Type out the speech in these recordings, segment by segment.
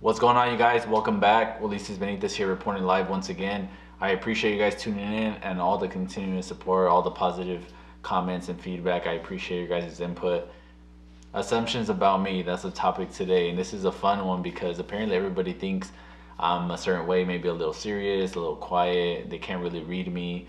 What's going on, you guys? Welcome back. Ulysses Benitez here, reporting live once again. I appreciate you guys tuning in and all the continuous support, all the positive comments and feedback. I appreciate your guys' input. Assumptions about me, that's the topic today. And this is a fun one because apparently everybody thinks I'm a certain way, maybe a little serious, a little quiet. They can't really read me,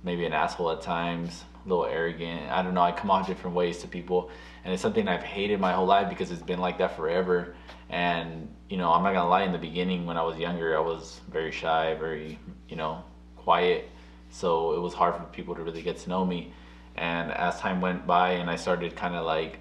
maybe an asshole at times, a little arrogant. I don't know. I come off different ways to people. And it's something I've hated my whole life because it's been like that forever. And, I'm not gonna lie, in the beginning when I was younger, I was very shy, very, quiet. So it was hard for people to really get to know me. And as time went by and I started kind of like,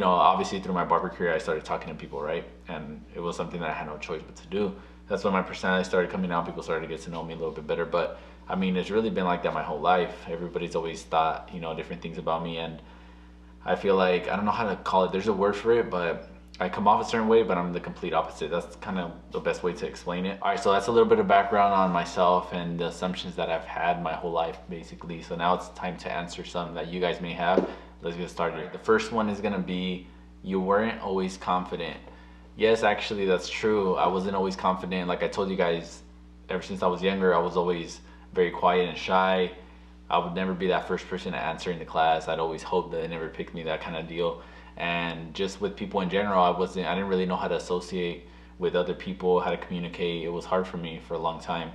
obviously through my barber career, I started talking to people, right? And it was something that I had no choice but to do. That's when my personality started coming out. People started to get to know me a little bit better. But I mean, it's really been like that my whole life. Everybody's always thought, different things about me. And I feel like, I don't know how to call it. There's a word for it, but I come off a certain way, but I'm the complete opposite. That's kind of the best way to explain it. All right, so that's a little bit of background on myself and the assumptions that I've had my whole life, basically. So now it's time to answer some that you guys may have. Let's get started. The first one is gonna be, you weren't always confident. Yes, actually, that's true. I wasn't always confident. Like I told you guys, ever since I was younger, I was always very quiet and shy. I would never be that first person to answer in the class. I'd always hope that they never picked me, that kind of deal. And just with people in general, I didn't really know how to associate with other people, how to communicate. It was hard for me for a long time.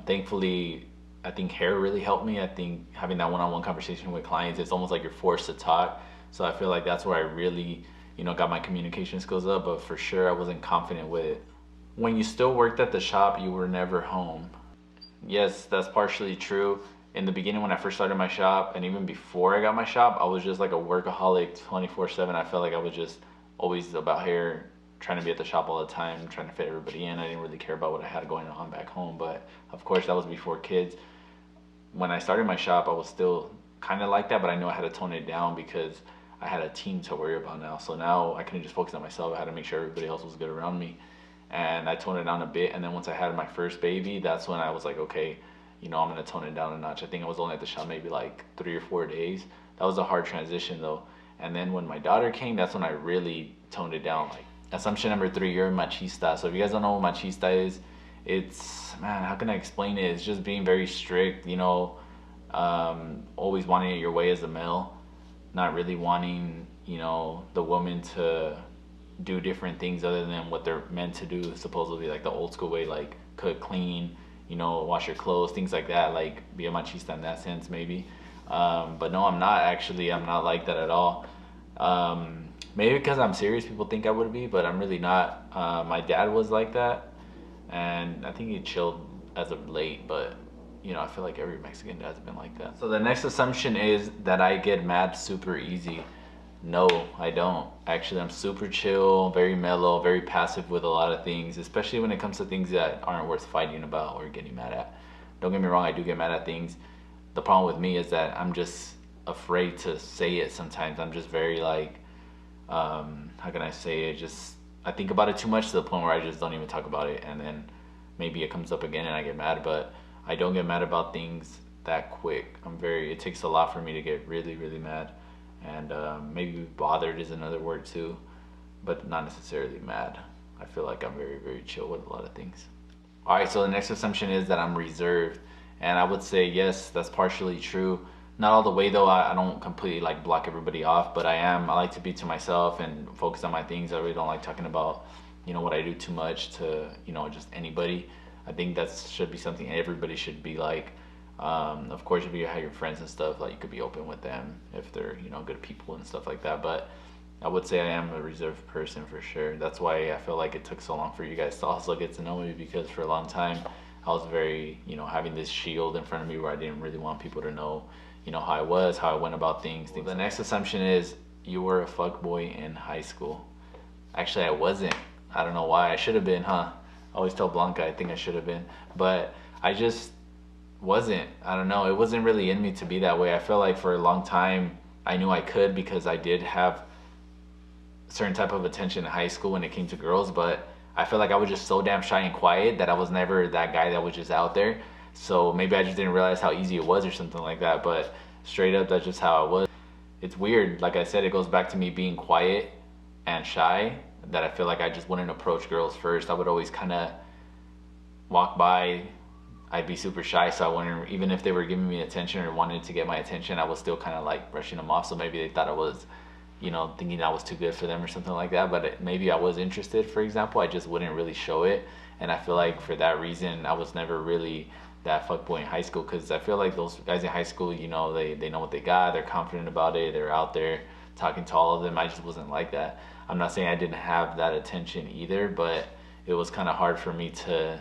Thankfully, I think hair really helped me. I think having that one-on-one conversation with clients, it's almost like you're forced to talk. So I feel like that's where I really, got my communication skills up, but for sure I wasn't confident with it. When you still worked at the shop, you were never home. Yes, that's partially true. In the beginning when I first started my shop, and even before I got my shop, I was just like a workaholic 24/7. I felt like I was just always about here, trying to be at the shop all the time, trying to fit everybody in. I didn't really care about what I had going on back home, but of course that was before kids. When I started my shop, I was still kind of like that, but I knew I had to tone it down because I had a team to worry about now. So now I couldn't just focus on myself. I had to make sure everybody else was good around me. And I toned it down a bit. And then once I had my first baby, that's when I was like, okay, I'm gonna tone it down a notch. I think I was only at the shop maybe like 3 or 4 days. That was a hard transition though. And then when my daughter came, that's when I really toned it down. Like, assumption number 3, you're machista. So if you guys don't know what machista is, it's, man, how can I explain it? It's just being very strict, always wanting it your way as a male, not really wanting, the woman to do different things other than what they're meant to do, supposedly like the old school way, like cook, clean, wash your clothes, things like that, like be a machista in that sense, maybe. But no, I'm not actually. I'm not like that at all. Maybe because I'm serious, people think I would be, but I'm really not. My dad was like that, and I think he chilled as of late, but I feel like every Mexican dad's been like that. So the next assumption is that I get mad super easy. No, I don't. Actually, I'm super chill, very mellow, very passive with a lot of things, especially when it comes to things that aren't worth fighting about or getting mad at. Don't get me wrong, I do get mad at things. The problem with me is that I'm just afraid to say it sometimes. I'm just very like, how can I say it? I think about it too much to the point where I just don't even talk about it. And then maybe it comes up again and I get mad, but I don't get mad about things that quick. It takes a lot for me to get really, really mad. And maybe bothered is another word too, but not necessarily mad. I feel like I'm very, very chill with a lot of things. All right, so the next assumption is that I'm reserved. And I would say, yes, that's partially true. Not all the way though. I don't completely like block everybody off, but I like to be to myself and focus on my things. I really don't like talking about, what I do too much to, just anybody. I think that should be something everybody should be like. Of course, if you have your friends and stuff, like you could be open with them if they're, good people and stuff like that. But I would say I am a reserved person for sure. That's why I feel like it took so long for you guys to also get to know me, because for a long time I was very, having this shield in front of me where I didn't really want people to know, how I was, how I went about things. The next assumption is you were a fuckboy in high school. Actually, I wasn't. I don't know why. I should have been, huh? I always tell Blanca I think I should have been, but I just wasn't. I don't know, it wasn't really in me to be that way. I feel like for a long time I knew I could, because I did have a certain type of attention in high school when it came to girls, but I feel like I was just so damn shy and quiet that I was never that guy that was just out there. So maybe I just didn't realize how easy it was or something like that, but straight up that's just how I was. It's weird, like I said, it goes back to me being quiet and shy. that I feel like I just wouldn't approach girls first. I would always kind of walk by. I'd be super shy, so I wouldn't, even if they were giving me attention or wanted to get my attention, I was still kind of like brushing them off. So maybe they thought I was, you know, thinking I was too good for them or something like that. But maybe I was interested, for example. I just wouldn't really show it. And I feel like for that reason, I was never really that fuckboy in high school, because I feel like those guys in high school, you know, they know what they got. They're confident about it. They're out there talking to all of them. I just wasn't like that. I'm not saying I didn't have that attention either, but it was kind of hard for me to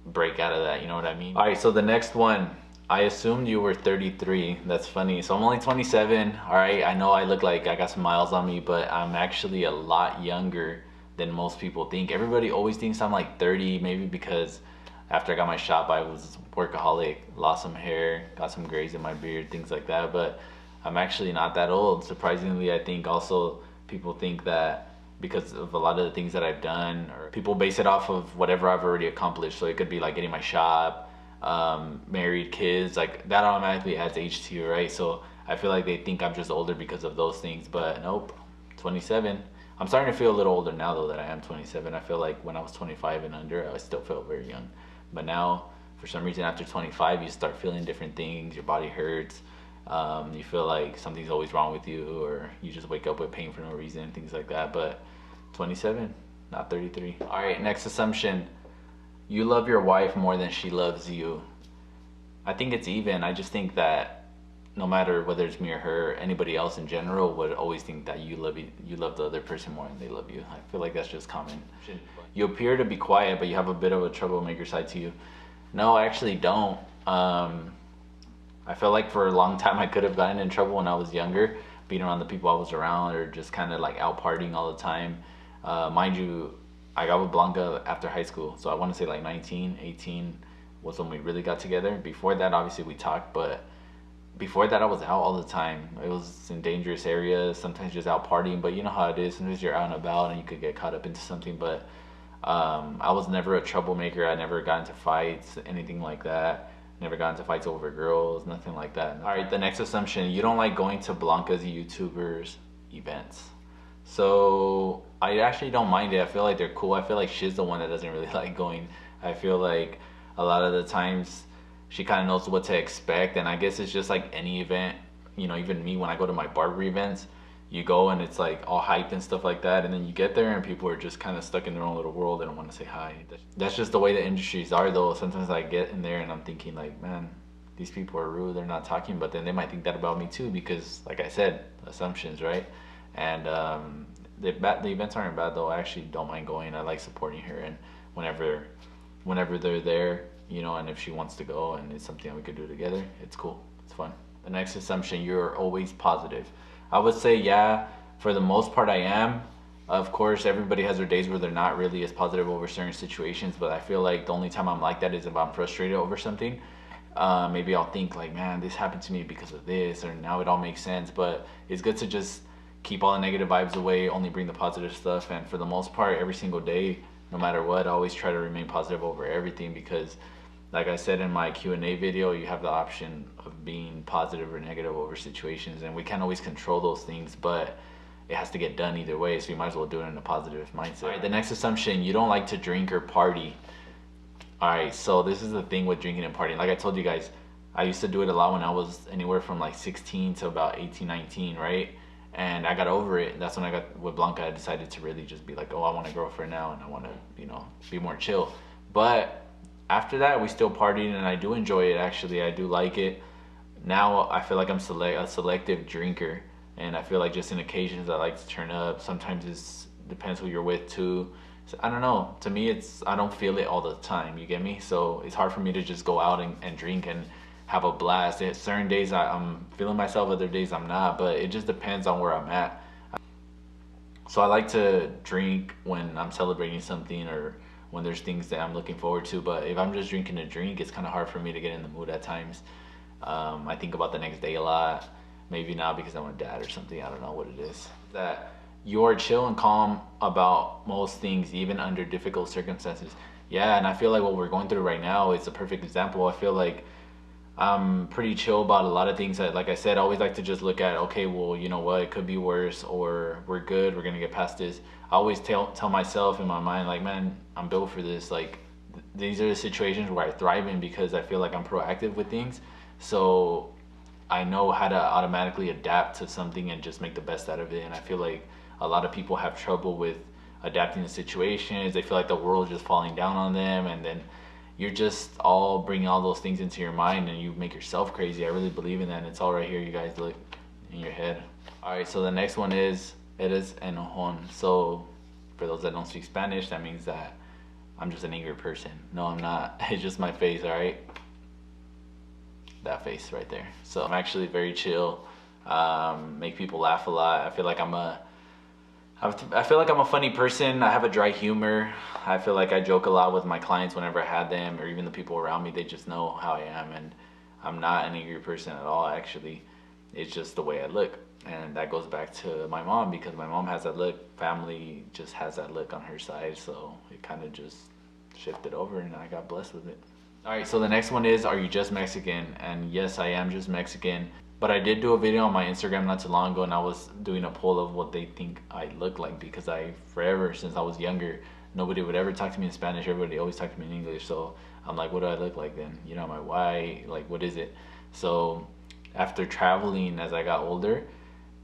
break out of that, you know what I mean? All right, so the next one, I assumed you were 33. That's funny. So I'm only 27. All right, I know I look like I got some miles on me, but I'm actually a lot younger than most people think. Everybody always thinks I'm like 30, maybe because after I got my shop, I was workaholic, lost some hair, got some grays in my beard, things like that. But I'm actually not that old. Surprisingly, I think also people think that because of a lot of the things that I've done, or people base it off of whatever I've already accomplished. So it could be like getting my shop, married, kids, like that automatically adds age to you, right? So I feel like they think I'm just older because of those things, but nope, 27. I'm starting to feel a little older now though that I am 27. I feel like when I was 25 and under, I still felt very young. But now, for some reason, after 25, you start feeling different things. Your body hurts. You feel like something's always wrong with you, or you just wake up with pain for no reason, things like that. But 27, not 33. All right, next assumption. You love your wife more than she loves you. I think it's even. I just think that no matter whether it's me or her, anybody else in general would always think that you love the other person more than they love you. I feel like that's just common. You appear to be quiet, but you have a bit of a troublemaker side to you. No, I actually don't. I feel like for a long time I could have gotten in trouble when I was younger, being around the people I was around, or just kind of like out partying all the time. Mind you, I got with Blanca after high school, so I want to say like 19, 18 was when we really got together. Before that, obviously we talked, but before that I was out all the time. It was in dangerous areas, sometimes just out partying, but you know how it is. Sometimes you're out and about and you could get caught up into something, but I was never a troublemaker. I never got into fights, anything like that. Never got into fights over girls, nothing like that. All right, the next assumption, you don't like going to Blanca's YouTubers events. So I actually don't mind it. I feel like they're cool. I feel like she's the one that doesn't really like going. I feel like a lot of the times she kind of knows what to expect, and I guess it's just like any event. You know, even me, when I go to my barber events, you go and it's like all hyped and stuff like that, and then you get there and people are just kind of stuck in their own little world. They don't want to say hi. That's just the way the industries are though. Sometimes I get in there and I'm thinking like, man, these people are rude, they're not talking, but then they might think that about me too, because like I said, assumptions, right? And the events aren't bad though. I actually don't mind going. I like supporting her, and whenever they're there, you know, and if she wants to go and it's something that we could do together, it's cool, it's fun. The next assumption, you're always positive. I would say, yeah, for the most part I am. Of course, everybody has their days where they're not really as positive over certain situations, but I feel like the only time I'm like that is if I'm frustrated over something. Maybe I'll think like, man, this happened to me because of this, or now it all makes sense. But it's good to just keep all the negative vibes away, only bring the positive stuff. And for the most part, every single day, no matter what, I always try to remain positive over everything, because like I said in my Q&A video, you have the option of being positive or negative over situations, and we can't always control those things, but it has to get done either way, so you might as well do it in a positive mindset. All right, the next assumption, you don't like to drink or party. All right, so this is the thing with drinking and partying. Like I told you guys, I used to do it a lot when I was anywhere from like 16 to about 18, 19, right? And I got over it. That's when I got with Blanca. I decided to really just be like, oh, I want a girlfriend now, and I want to, you know, be more chill. But after that, we still partied, and I do enjoy it. Actually, I do like it. Now I feel like I'm a selective drinker, and I feel like just in occasions I like to turn up. Sometimes it depends who you're with too. So, I don't know. To me, I don't feel it all the time. You get me? So it's hard for me to just go out and drink and have a blast. At certain days I'm feeling myself, other days I'm not. But it just depends on where I'm at. So I like to drink when I'm celebrating something, or when there's things that I'm looking forward to. But if I'm just drinking a drink, it's kind of hard for me to get in the mood at times. I think about the next day a lot. Maybe not because I'm a dad or something. I don't know what it is. That you're chill and calm about most things, even under difficult circumstances. Yeah, and I feel like what we're going through right now is a perfect example. I feel like I'm pretty chill about a lot of things. Like I said, I always like to just look at, okay, well, you know what, it could be worse, or we're good, we're gonna get past this. I always tell myself in my mind, like, man, I'm built for this. Like, these are the situations where I thrive in because I feel like I'm proactive with things. So I know how to automatically adapt to something and just make the best out of it. And I feel like a lot of people have trouble with adapting to situations. They feel like the world's just falling down on them, and then you're just all bringing all those things into your mind and you make yourself crazy. I really believe in that, and it's all right here, you guys, look, in your head. All right, so the next one is eres enojón. So for those that don't speak Spanish, that means that I'm just an angry person. No, I'm not. It's just my face, all right? That face right there. So I'm actually very chill, make people laugh a lot. I feel like I'm a funny person. I have a dry humor. I feel like I joke a lot with my clients whenever I had them, or even the people around me. They just know how I am, and I'm not an angry person at all, actually. It's just the way I look, and that goes back to my mom, because my mom has that look. Family just has that look on her side, so it kind of just shifted over, and I got blessed with it. All right, so the next one is, are you just Mexican? And yes, I am just Mexican. But I did do a video on my Instagram not too long ago, and I was doing a poll of what they think I look like, because forever since I was younger, nobody would ever talk to me in Spanish. Everybody always talked to me in English. So I'm like, what do I look like then? You know, am I white? Like, what is it? So after traveling as I got older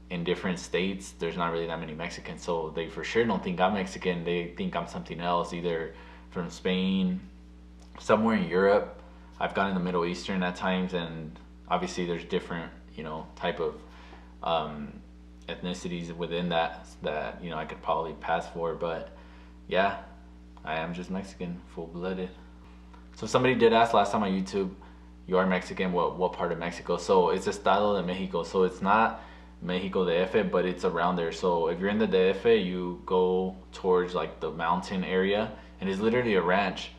in different states, there's not really that many Mexicans. So they for sure don't think I'm Mexican. They think I'm something else, either from Spain, somewhere in Europe. I've gone in the Middle Eastern at times, and obviously there's different, you know, type of ethnicities within that you know I could probably pass for. But yeah, I am just Mexican, full-blooded. So somebody did ask last time on YouTube, you are Mexican, what part of Mexico? So it's Estado de Mexico, so it's not Mexico DF, but it's around there. So if you're in the DF, you go towards like the mountain area, and it's literally a ranch,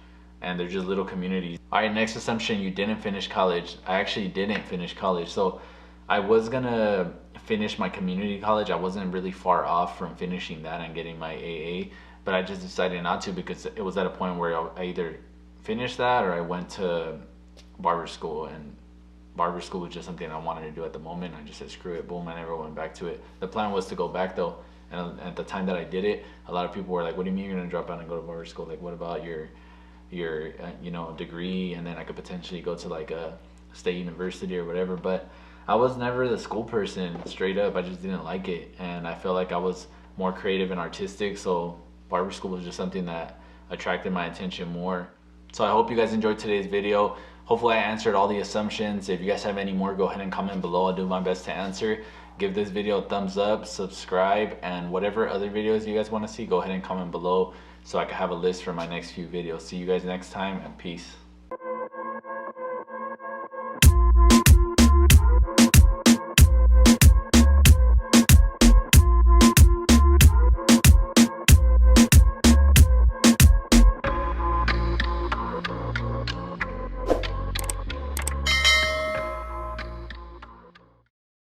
and they're just little communities. All right, next assumption, you didn't finish college. I actually didn't finish college. So I was gonna finish my community college. I wasn't really far off from finishing that and getting my AA, but I just decided not to, because it was at a point where I either finished that or I went to barber school, and barber school was just something I wanted to do at the moment. I just said, screw it, boom, I never went back to it. The plan was to go back though, and at the time that I did it, a lot of people were like, what do you mean you're gonna drop out and go to barber school? Like, what about your you know, degree, and then I could potentially go to like a state university or whatever. But I was never the school person, straight up. I just didn't like it, and I felt like I was more creative and artistic, so barber school was just something that attracted my attention more. So I hope you guys enjoyed today's video. Hopefully I answered all the assumptions. If you guys have any more, go ahead and comment below. I'll do my best to answer. Give this video a thumbs up, subscribe, and whatever other videos you guys want to see, go ahead and comment below so I can have a list for my next few videos. See you guys next time, and peace.